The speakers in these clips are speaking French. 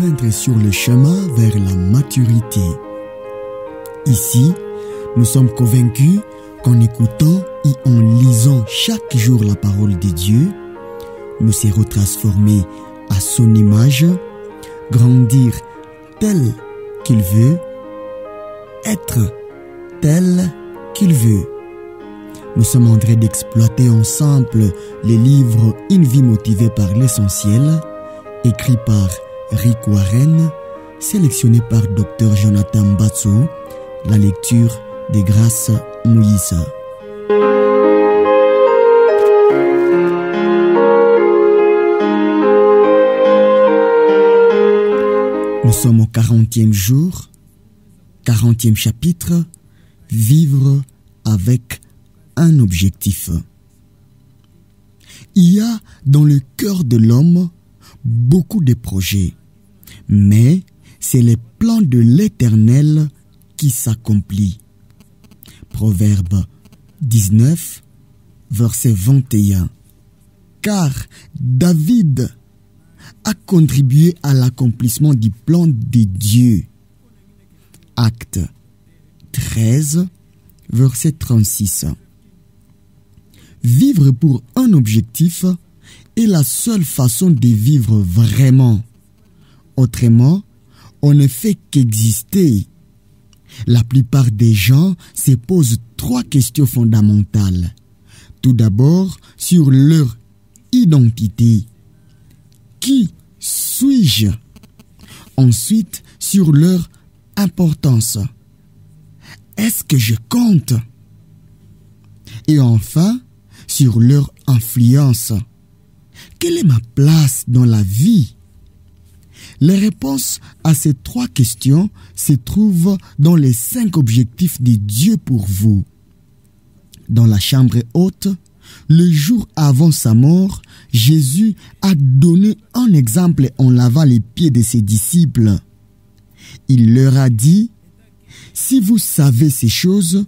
rejoindre sur le chemin vers la maturité. Ici, nous sommes convaincus qu'en écoutant et en lisant chaque jour la parole de Dieu, nous serons transformés à son image, grandir tel qu'il veut, être tel qu'il veut. Nous sommes en train d'exploiter ensemble les livres Une vie motivée par l'essentiel, écrit par Rick Warren, sélectionné par Dr Jonathan Batso, la lecture des Grâces Moïsa. Nous sommes au 40e jour, 40e chapitre, vivre avec un objectif. Il y a dans le cœur de l'homme beaucoup de projets, mais c'est les plans de l'Éternel qui s'accomplit. Proverbe 19, verset 21. Car David a contribué à l'accomplissement du plan de Dieu. Acte 13, verset 36. Vivre pour un objectif est la seule façon de vivre vraiment. Autrement, on ne fait qu'exister. La plupart des gens se posent 3 questions fondamentales. Tout d'abord, sur leur identité. Qui suis-je? Ensuite, sur leur importance. Est-ce que je compte? Et enfin, sur leur influence. Quelle est ma place dans la vie? Les réponses à ces 3 questions se trouvent dans les 5 objectifs de Dieu pour vous. Dans la chambre haute, le jour avant sa mort, Jésus a donné un exemple en lavant les pieds de ses disciples. Il leur a dit: si vous savez ces choses,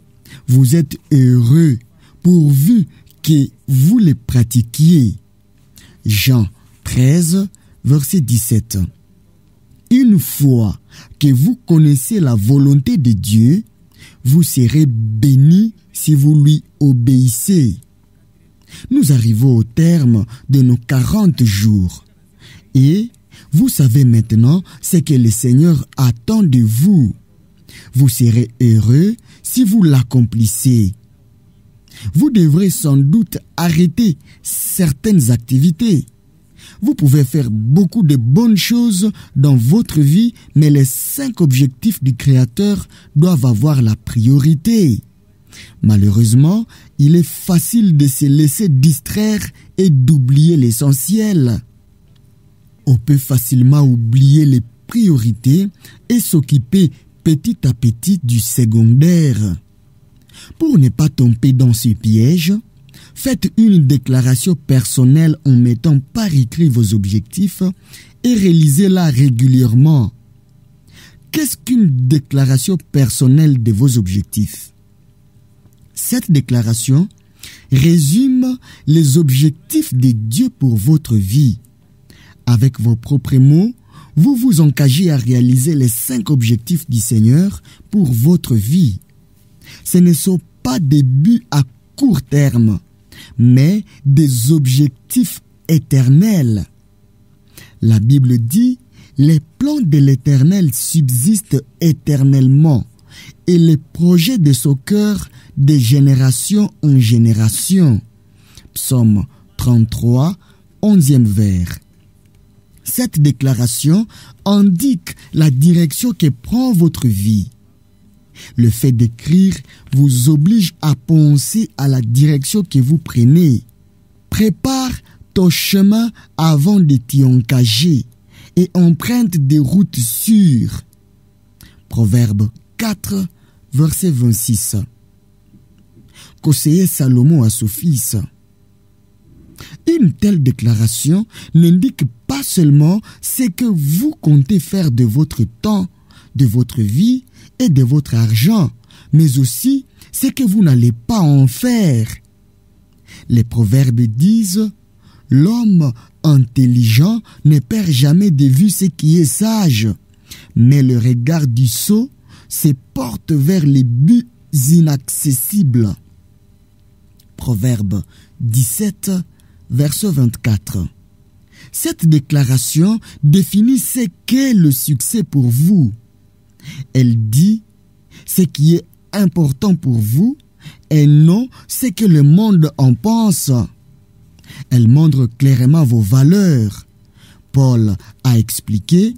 vous êtes heureux, pourvu que vous les pratiquiez. Jean 13, verset 17. Une fois que vous connaissez la volonté de Dieu, vous serez bénis si vous lui obéissez. Nous arrivons au terme de nos 40 jours. Et vous savez maintenant ce que le Seigneur attend de vous. Vous serez heureux si vous l'accomplissez. Vous devrez sans doute arrêter certaines activités. Vous pouvez faire beaucoup de bonnes choses dans votre vie, mais les 5 objectifs du Créateur doivent avoir la priorité. Malheureusement, il est facile de se laisser distraire et d'oublier l'essentiel. On peut facilement oublier les priorités et s'occuper petit à petit du secondaire. Pour ne pas tomber dans ce piège, faites une déclaration personnelle en mettant par écrit vos objectifs et réalisez-la régulièrement. Qu'est-ce qu'une déclaration personnelle de vos objectifs? Cette déclaration résume les objectifs de Dieu pour votre vie. Avec vos propres mots, vous vous engagez à réaliser les 5 objectifs du Seigneur pour votre vie. Ce ne sont pas des buts à court terme, mais des objectifs éternels. La Bible dit: les plans de l'Éternel subsistent éternellement, et les projets de son cœur de génération en génération. Psaume 33, 11e vers. Cette déclaration indique la direction que prend votre vie. Le fait d'écrire vous oblige à penser à la direction que vous prenez. Prépare ton chemin avant de t'y engager et emprunte des routes sûres. Proverbe 4, verset 26. Conseillait Salomon à son fils. Une telle déclaration n'indique pas seulement ce que vous comptez faire de votre temps, de votre vie et de votre argent, mais aussi ce que vous n'allez pas en faire. Les proverbes disent: l'homme intelligent ne perd jamais de vue ce qui est sage, mais le regard du sot se porte vers les buts inaccessibles. Proverbe 17, verset 24. Cette déclaration définit ce qu'est le succès pour vous. Elle dit ce qui est important pour vous et non ce que le monde en pense. Elle montre clairement vos valeurs. Paul a expliqué: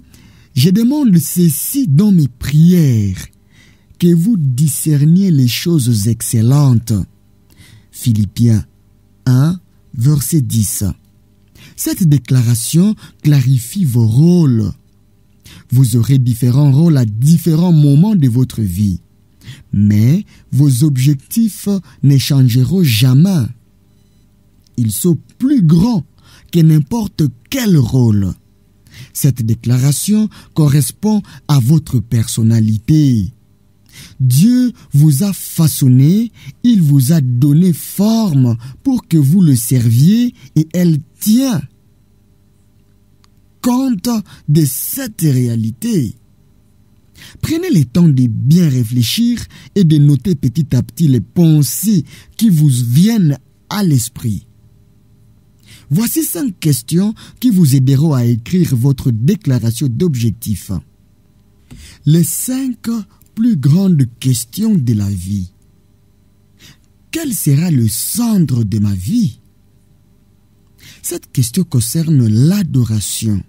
je demande ceci dans mes prières, que vous discerniez les choses excellentes. Philippiens 1, verset 10. Cette déclaration clarifie vos rôles. Vous aurez différents rôles à différents moments de votre vie, mais vos objectifs ne changeront jamais. Ils sont plus grands que n'importe quel rôle. Cette déclaration correspond à votre personnalité. Dieu vous a façonné, il vous a donné forme pour que vous le serviez et elle tient compte de cette réalité. Prenez le temps de bien réfléchir et de noter petit à petit les pensées qui vous viennent à l'esprit. Voici 5 questions qui vous aideront à écrire votre déclaration d'objectif. Les 5 plus grandes questions de la vie. Quel sera le centre de ma vie? Cette question concerne l'adoration.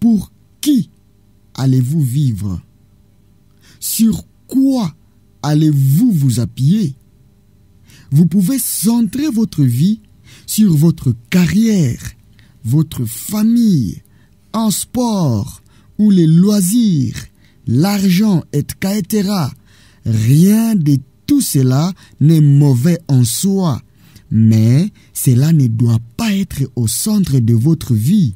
Pour qui allez-vous vivre? Sur quoi allez-vous vous appuyer? Vous pouvez centrer votre vie sur votre carrière, votre famille, un sport ou les loisirs, l'argent, etc. Rien de tout cela n'est mauvais en soi, mais cela ne doit pas être au centre de votre vie.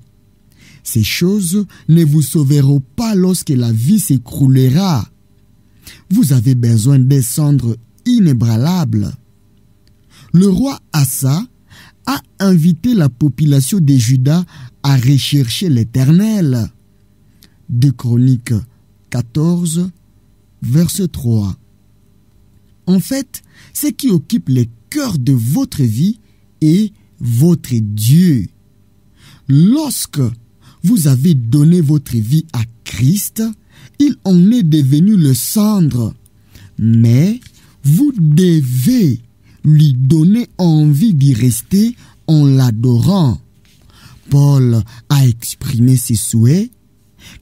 Ces choses ne vous sauveront pas lorsque la vie s'écroulera. Vous avez besoin d'un centre inébranlable. Le roi Asa a invité la population de Juda à rechercher l'Éternel. 2 Chroniques 14, verset 3. En fait, ce qui occupe le cœur de votre vie est votre Dieu. Lorsque vous avez donné votre vie à Christ, il en est devenu le centre. Mais vous devez lui donner envie d'y rester en l'adorant. Paul a exprimé ses souhaits: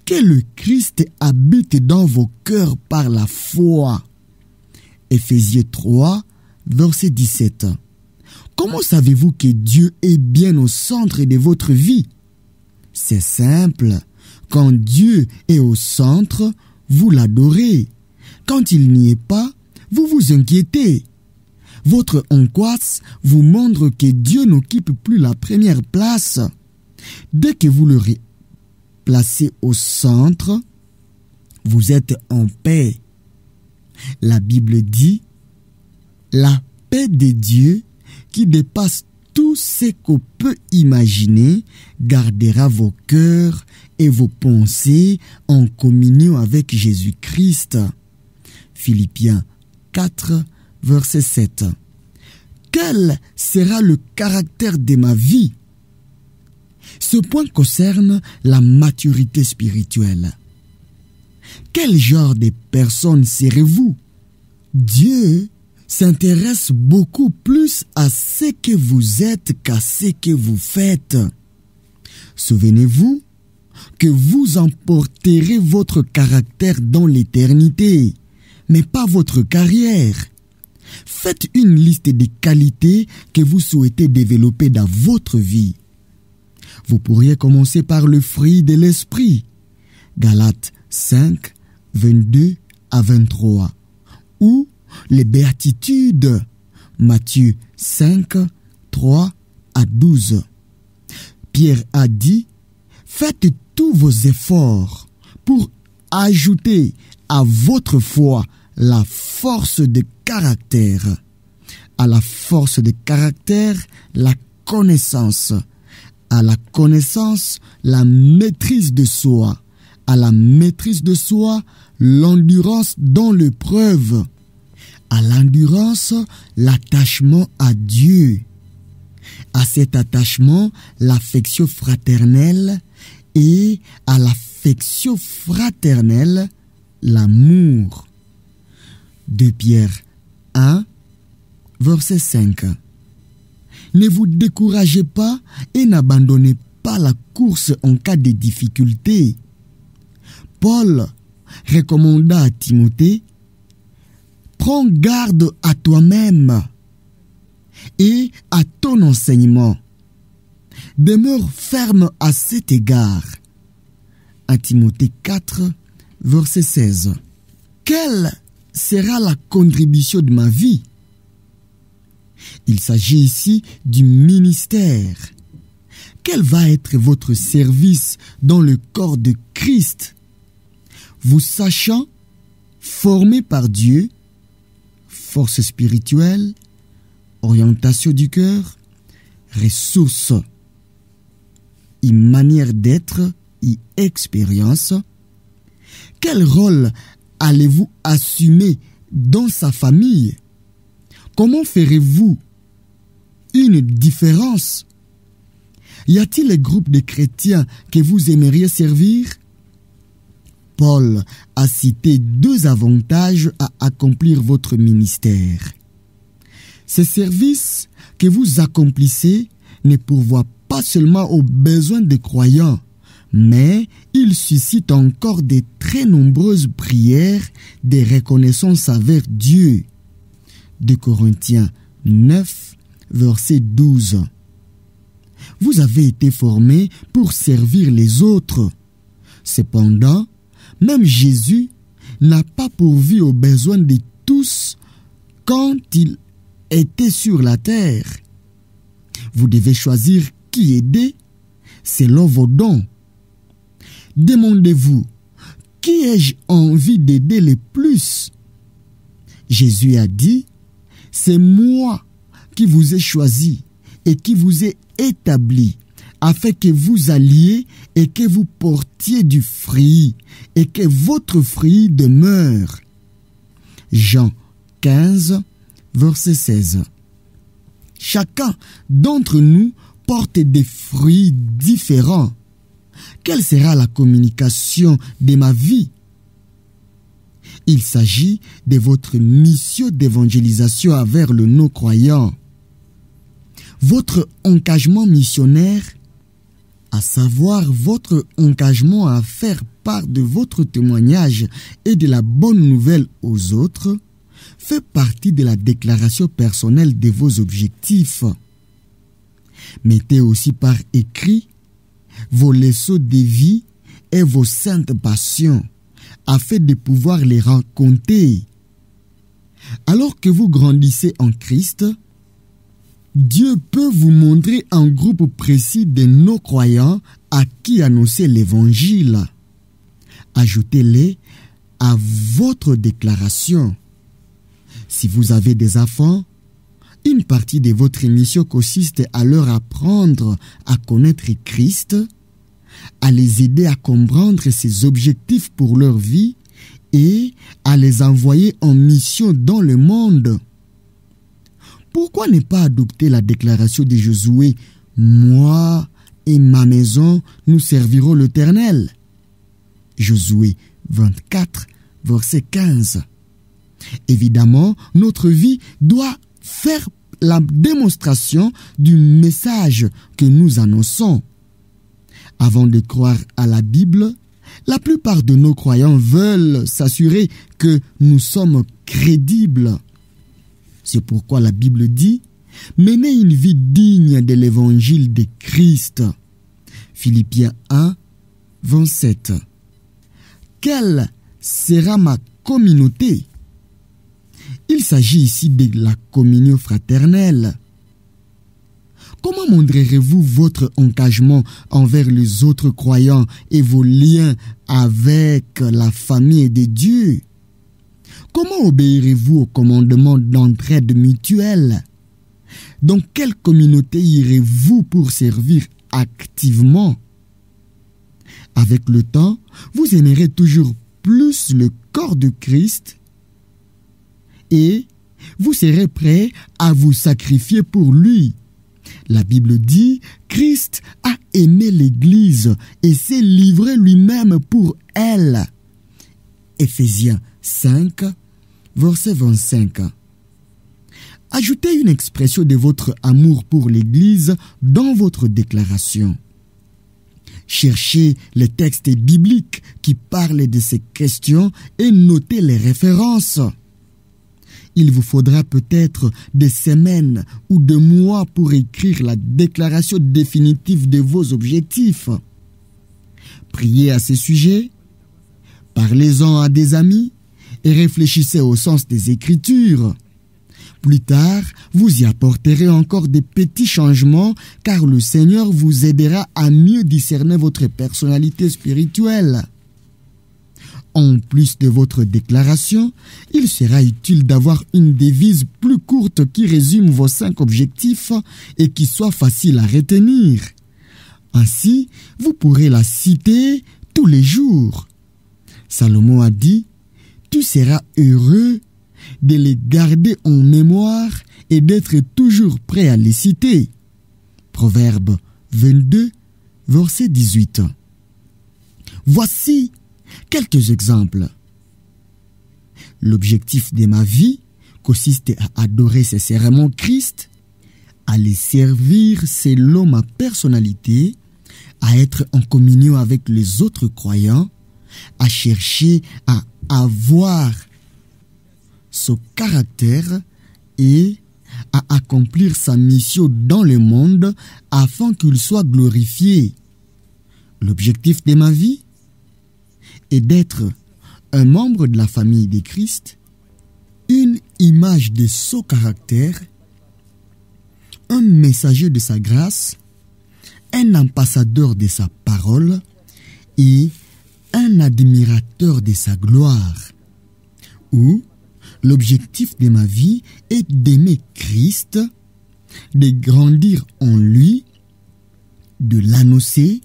que le Christ habite dans vos cœurs par la foi. Éphésiens 3, verset 17. Comment savez-vous que Dieu est bien au centre de votre vie? C'est simple. Quand Dieu est au centre, vous l'adorez. Quand il n'y est pas, vous vous inquiétez. Votre angoisse vous montre que Dieu n'occupe plus la première place. Dès que vous le placez au centre, vous êtes en paix. La Bible dit: la paix de Dieu qui dépasse tout ce qu'on peut imaginer gardera vos cœurs et vos pensées en communion avec Jésus-Christ. Philippiens 4, verset 7. Quel sera le caractère de ma vie? Ce point concerne la maturité spirituelle. Quel genre de personne serez-vous? Dieu s'intéresse beaucoup plus à ce que vous êtes qu'à ce que vous faites. Souvenez-vous que vous emporterez votre caractère dans l'éternité, mais pas votre carrière. Faites une liste des qualités que vous souhaitez développer dans votre vie. Vous pourriez commencer par le fruit de l'esprit, Galates 5, 22 à 23, ou les béatitudes, Matthieu 5, 3 à 12. Pierre a dit: faites tous vos efforts pour ajouter à votre foi la force de caractère. À la force de caractère, la connaissance. À la connaissance, la maîtrise de soi. À la maîtrise de soi, l'endurance dans l'épreuve. À l'endurance, l'attachement à Dieu. À cet attachement, l'affection fraternelle. Et à l'affection fraternelle, l'amour. 2 Pierre 1, verset 5. Ne vous découragez pas et n'abandonnez pas la course en cas de difficulté. Paul recommanda à Timothée: prends garde à toi-même et à ton enseignement. Demeure ferme à cet égard. 1 Timothée 4, verset 16. Quelle sera la contribution de ma vie? Il s'agit ici du ministère. Quel va être votre service dans le corps de Christ? Vous sachant formé par Dieu, force spirituelle, orientation du cœur, ressources, une manière d'être, une expérience. Quel rôle allez-vous assumer dans sa famille? Comment ferez-vous une différence? Y a-t-il des groupes de chrétiens que vous aimeriez servir? Paul a cité 2 avantages à accomplir votre ministère. Ces services que vous accomplissez ne pourvoient pas seulement aux besoins des croyants, mais ils suscitent encore de très nombreuses prières de reconnaissance envers Dieu. 2 Corinthiens 9, verset 12. Vous avez été formés pour servir les autres. Cependant, même Jésus n'a pas pourvu aux besoins de tous quand il était sur la terre. Vous devez choisir qui aider selon vos dons. Demandez-vous, qui ai-je envie d'aider le plus? Jésus a dit: c'est moi qui vous ai choisi et qui vous ai établi, afin que vous alliez et que vous portiez du fruit, et que votre fruit demeure. Jean 15, verset 16. Chacun d'entre nous porte des fruits différents. Quelle sera la communication de ma vie? Il s'agit de votre mission d'évangélisation envers le non-croyant. Votre engagement missionnaire, à savoir votre engagement à faire part de votre témoignage et de la bonne nouvelle aux autres, fait partie de la déclaration personnelle de vos objectifs. Mettez aussi par écrit vos leçons de vie et vos saintes passions, afin de pouvoir les raconter. Alors que vous grandissez en Christ, Dieu peut vous montrer un groupe précis de non-croyants à qui annoncer l'évangile. Ajoutez-les à votre déclaration. Si vous avez des enfants, une partie de votre mission consiste à leur apprendre à connaître Christ, à les aider à comprendre ses objectifs pour leur vie et à les envoyer en mission dans le monde. Pourquoi ne pas adopter la déclaration de Josué: moi et ma maison, nous servirons l'Éternel? Josué 24, verset 15. Évidemment, notre vie doit faire la démonstration du message que nous annonçons. Avant de croire à la Bible, la plupart de nos croyants veulent s'assurer que nous sommes crédibles. C'est pourquoi la Bible dit: menez une vie digne de l'évangile de Christ. Philippiens 1, 27. Quelle sera ma communauté? Il s'agit ici de la communion fraternelle. Comment montrerez-vous votre engagement envers les autres croyants et vos liens avec la famille de Dieu? Comment obéirez-vous au commandement d'entraide mutuelle? Dans quelle communauté irez-vous pour servir activement. Avec le temps, vous aimerez toujours plus le corps de Christ et vous serez prêt à vous sacrifier pour lui. La Bible dit, Christ a aimé l'Église et s'est livré lui-même pour elle. Éphésiens 5, verset 25. Ajoutez une expression de votre amour pour l'Église dans votre déclaration. Cherchez les textes bibliques qui parlent de ces questions et notez les références. Il vous faudra peut-être des semaines ou des mois pour écrire la déclaration définitive de vos objectifs. Priez à ce sujet, parlez-en à des amis et réfléchissez au sens des Écritures. Plus tard, vous y apporterez encore des petits changements car le Seigneur vous aidera à mieux discerner votre personnalité spirituelle. En plus de votre déclaration, il sera utile d'avoir une devise plus courte qui résume vos 5 objectifs et qui soit facile à retenir. Ainsi, vous pourrez la citer tous les jours. Salomon a dit, « Tu seras heureux de les garder en mémoire et d'être toujours prêt à les citer. » Proverbe 22, verset 18. Voici quelques exemples. L'objectif de ma vie consiste à adorer sincèrement Christ, à les servir selon ma personnalité, à être en communion avec les autres croyants, à chercher à avoir son caractère et à accomplir sa mission dans le monde afin qu'il soit glorifié. L'objectif de ma vie est d'être un membre de la famille de Christ, une image de son caractère, un messager de sa grâce, un ambassadeur de sa parole et un admirateur de sa gloire. Ou l'objectif de ma vie est d'aimer Christ, de grandir en lui, de l'annoncer,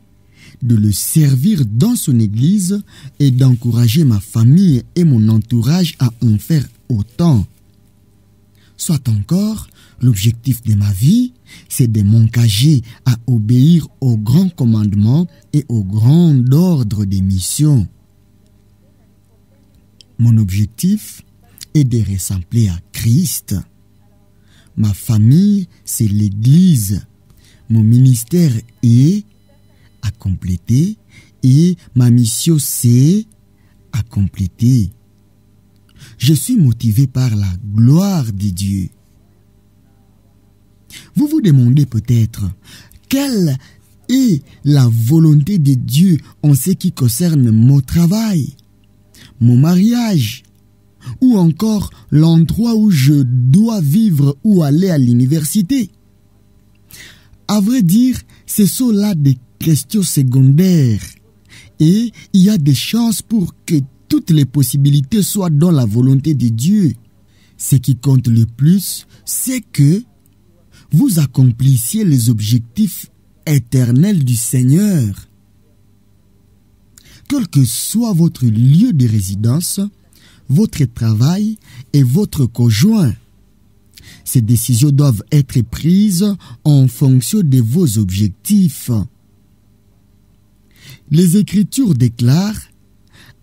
de le servir dans son église et d'encourager ma famille et mon entourage à en faire autant. Soit encore, l'objectif de ma vie, c'est de m'engager à obéir aux grands commandements et aux grands ordres des missions. Mon objectif est de ressembler à Christ. Ma famille, c'est l'Église. Mon ministère est à compléter et ma mission, c'est à compléter. Je suis motivé par la gloire de Dieu. Vous vous demandez peut-être, quelle est la volonté de Dieu en ce qui concerne mon travail, mon mariage, ou encore l'endroit où je dois vivre ou aller à l'université? À vrai dire, ce sont là des questions secondaires et il y a des chances pour que toutes les possibilités soient dans la volonté de Dieu. Ce qui compte le plus, c'est que vous accomplissiez les objectifs éternels du Seigneur. Quel que soit votre lieu de résidence, votre travail et votre conjoint, ces décisions doivent être prises en fonction de vos objectifs. Les Écritures déclarent: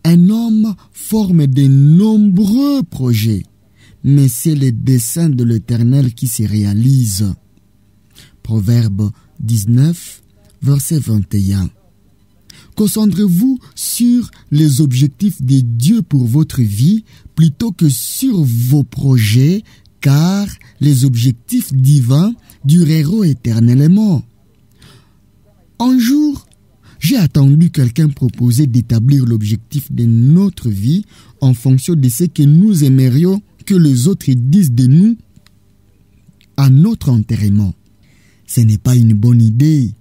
un homme forme de nombreux projets, mais c'est le dessein de l'Éternel qui se réalise. Proverbe 19, verset 21. Concentrez-vous sur les objectifs de Dieu pour votre vie plutôt que sur vos projets, car les objectifs divins dureront éternellement. Un jour, j'ai entendu quelqu'un proposer d'établir l'objectif de notre vie en fonction de ce que nous aimerions que les autres disent de nous à notre enterrement. Ce n'est pas une bonne idée.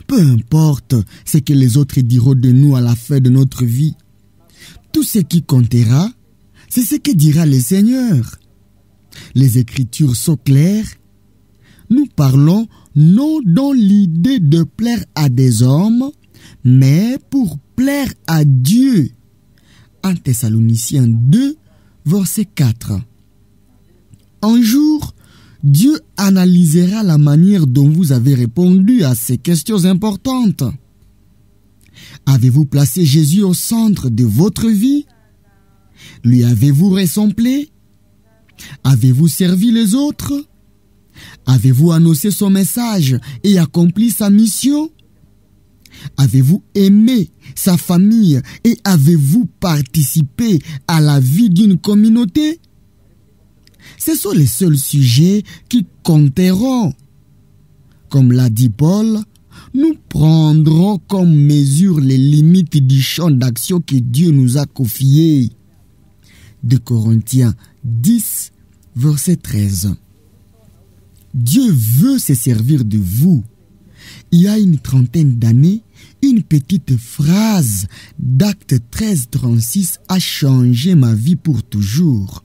Peu importe ce que les autres diront de nous à la fin de notre vie. Tout ce qui comptera, c'est ce que dira le Seigneur. Les Écritures sont claires. Nous parlons non dans l'idée de plaire à des hommes, mais pour plaire à Dieu. 1 Thessaloniciens 2, verset 4. Un jour, Dieu analysera la manière dont vous avez répondu à ces questions importantes. Avez-vous placé Jésus au centre de votre vie? Lui avez-vous ressemblé? Avez-vous servi les autres? Avez-vous annoncé son message et accompli sa mission? Avez-vous aimé sa famille et avez-vous participé à la vie d'une communauté? Ce sont les seuls sujets qui compteront. Comme l'a dit Paul, nous prendrons comme mesure les limites du champ d'action que Dieu nous a confié. 2 Corinthiens 10, verset 13. Dieu veut se servir de vous. Il y a une trentaine d'années, une petite phrase d'Acte 13, 36 a changé ma vie pour toujours.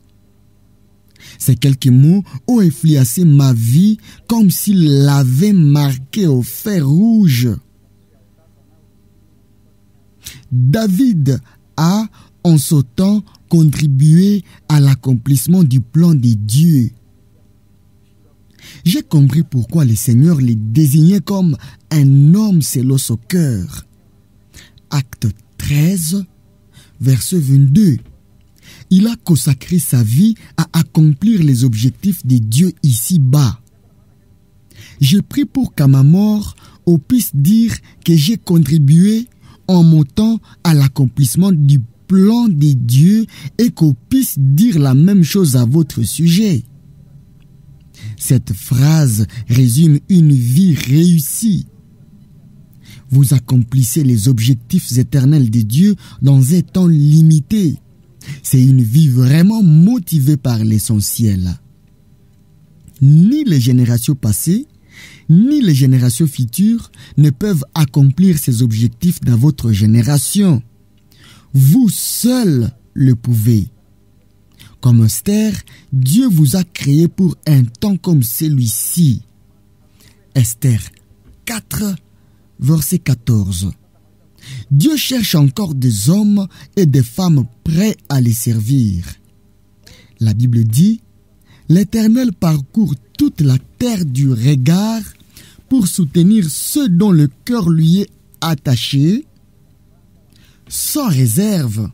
Ces quelques mots ont influencé ma vie comme s'ils l'avaient marqué au fer rouge. David a, en ce temps, contribué à l'accomplissement du plan de Dieu. J'ai compris pourquoi le Seigneur le désignait comme un homme selon son cœur. Acte 13, verset 22. Il a consacré sa vie à accomplir les objectifs de Dieu ici-bas. J'ai pris pour qu'à ma mort, on puisse dire que j'ai contribué en mon temps à l'accomplissement du plan de Dieu et qu'on puisse dire la même chose à votre sujet. Cette phrase résume une vie réussie. Vous accomplissez les objectifs éternels de Dieu dans un temps limité. C'est une vie vraiment motivée par l'essentiel. Ni les générations passées, ni les générations futures ne peuvent accomplir ces objectifs dans votre génération. Vous seul le pouvez. Comme Esther, Dieu vous a créé pour un temps comme celui-ci. Esther 4, verset 14. Dieu cherche encore des hommes et des femmes prêts à les servir. La Bible dit, l'Éternel parcourt toute la terre du regard pour soutenir ceux dont le cœur lui est attaché, sans réserve.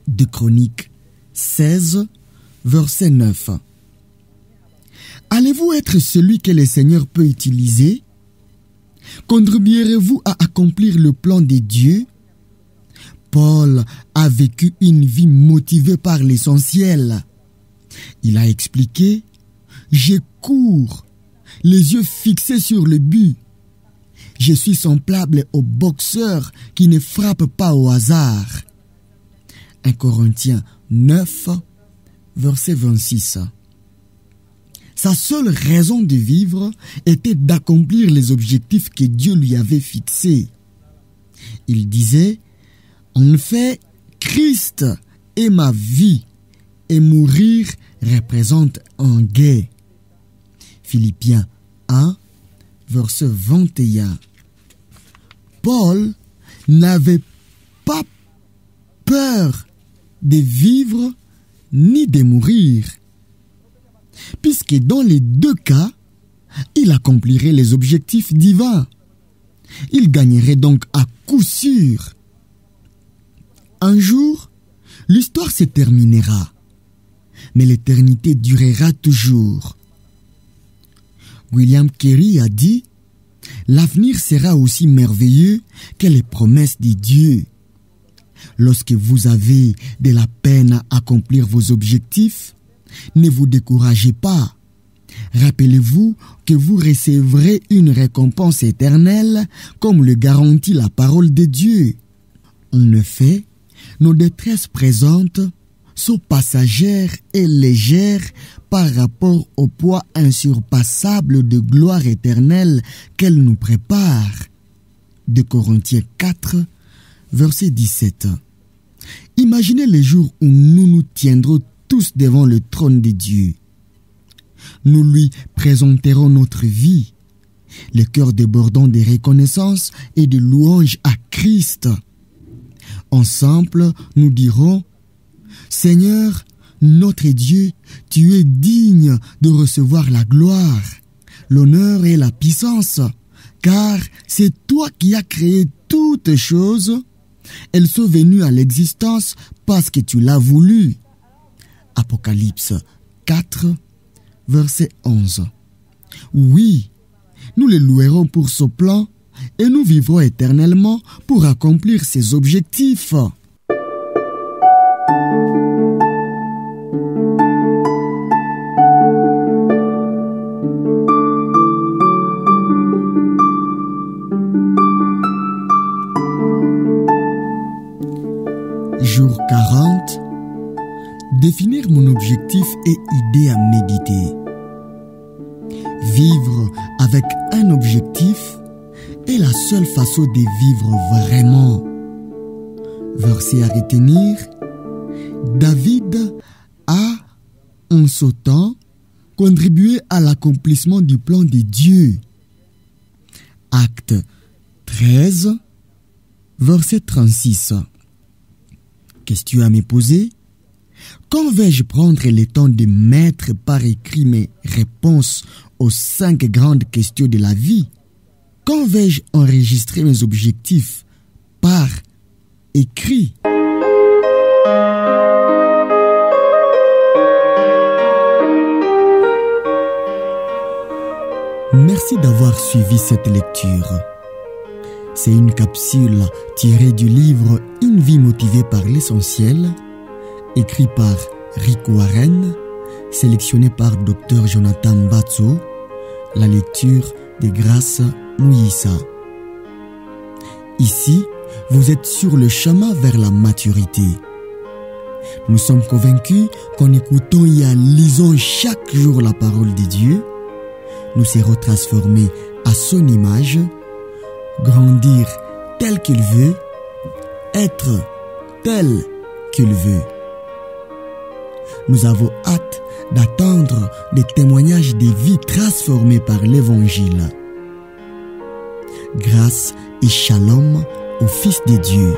2 Chroniques 16, verset 9. Allez-vous être celui que le Seigneur peut utiliser? Contribuerez-vous à accomplir le plan de Dieu? Paul a vécu une vie motivée par l'essentiel. Il a expliqué, « Je cours, les yeux fixés sur le but. Je suis semblable au boxeur qui ne frappe pas au hasard. » 1 Corinthiens 9, verset 26. Sa seule raison de vivre était d'accomplir les objectifs que Dieu lui avait fixés. Il disait, « En fait, Christ est ma vie et mourir représente un gain. » Philippiens 1, verset 21. Paul n'avait pas peur de vivre ni de mourir, puisque dans les deux cas, il accomplirait les objectifs divins. Il gagnerait donc à coup sûr. Un jour, l'histoire se terminera, mais l'éternité durera toujours. William Carey a dit, « L'avenir sera aussi merveilleux que les promesses de Dieu. » Lorsque vous avez de la peine à accomplir vos objectifs, ne vous découragez pas. Rappelez-vous que vous recevrez une récompense éternelle comme le garantit la parole de Dieu. En effet, nos détresses présentes sont passagères et légères par rapport au poids insurpassable de gloire éternelle qu'elle nous prépare. 2 Corinthiens 4, verset 17. Imaginez les jours où nous nous tiendrons tous devant le trône de Dieu. Nous lui présenterons notre vie, le cœur débordant de reconnaissance et de louange à Christ. Ensemble, nous dirons: Seigneur, notre Dieu, tu es digne de recevoir la gloire, l'honneur et la puissance, car c'est toi qui as créé toutes choses. Elles sont venues à l'existence parce que tu l'as voulu. Apocalypse 4, verset 11. Oui, nous le louerons pour ce plan et nous vivrons éternellement pour accomplir ses objectifs. Jour 40. Définir mon objectif et idée à méditer. Vivre avec un objectif est la seule façon de vivre vraiment. Verset à retenir: David a, en ce temps, contribué à l'accomplissement du plan de Dieu. Acte 13, verset 36. Question à me poser: quand vais-je prendre le temps de mettre par écrit mes réponses aux 5 grandes questions de la vie? Quand vais-je enregistrer mes objectifs par écrit? Merci d'avoir suivi cette lecture. C'est une capsule tirée du livre Une vie motivée par l'essentiel, écrit par Rick Warren, sélectionné par Dr Jonathan Batso, la lecture de Grâce Mouissa. Ici, vous êtes sur le chemin vers la maturité. Nous sommes convaincus qu'en écoutant et en lisant chaque jour la parole de Dieu, nous serons transformés à son image, grandir tel qu'il veut, être tel qu'il veut. Nous avons hâte d'attendre des témoignages des vies transformées par l'Évangile. Grâce et shalom au Fils de Dieu.